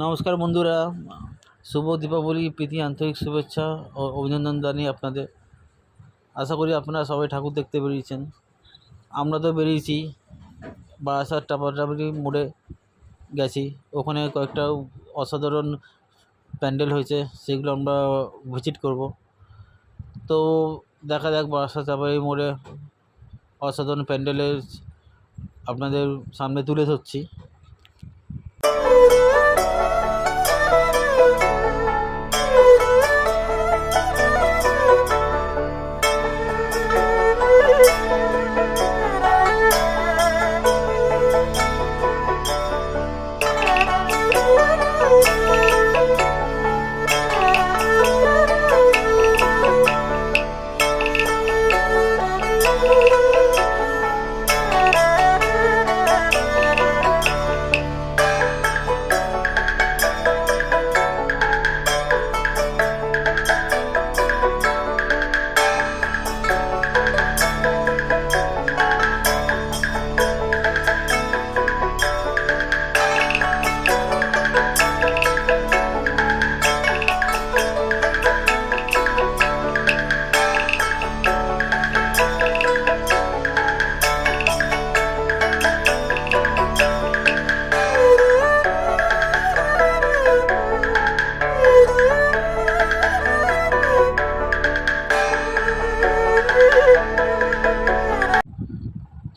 নমস্কার বন্ধুরা, শুভ দীপাবলি প্রীতি আন্তরিক শুভেচ্ছা ও অভিনন্দন জানিয়ে আপনাদের। আশা করি আপনারা সবাই ঠাকুর দেখতে বেরিয়েছেন। আমরা তো বেরিয়েছি, বারাসাত টাপাটাপি মোড়ে গেছি। ওখানে কয়েকটা অসাধারণ প্যান্ডেল হয়েছে, সেগুলো আমরা ভিজিট করব। তো দেখা যাক, বারাসাত টাপাটাপি মোড়ে অসাধারণ প্যান্ডেলের আপনাদের সামনে তুলে ধরছি।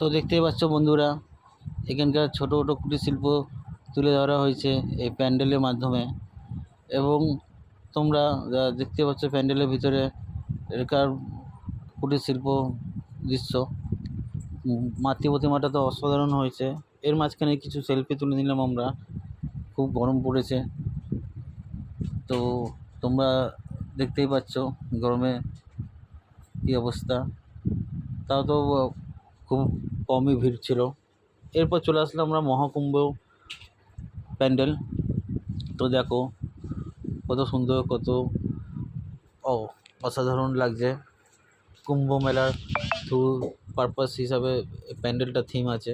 তো দেখতেই পাচ্ছ বন্ধুরা, এখানকার ছোটো ছোটো কুটির শিল্প তুলে ধরা হয়েছে এই প্যান্ডেলের মাধ্যমে। এবং তোমরা দেখতে পাচ্ছ প্যান্ডেলের ভিতরে এখানকার কুটির শিল্প দৃশ্য। মাতৃ প্রতিমাটা তো অসাধারণ হয়েছে। এর মাঝখানে কিছু সেলফি তুলে নিলাম আমরা। খুব গরম পড়েছে, তো তোমরা দেখতেই পাচ্ছ গরমে কী অবস্থা। তাও তো খুব কমই ভিড় ছিল। এরপর চলে আসলাম আমরা মহাকুম্ভ প্যান্ডেল। তো দেখো কত সুন্দর, কত অসাধারণ লাগছে। কুম্ভ মেলার পারপাস হিসাবে প্যান্ডেলটা থিম আছে।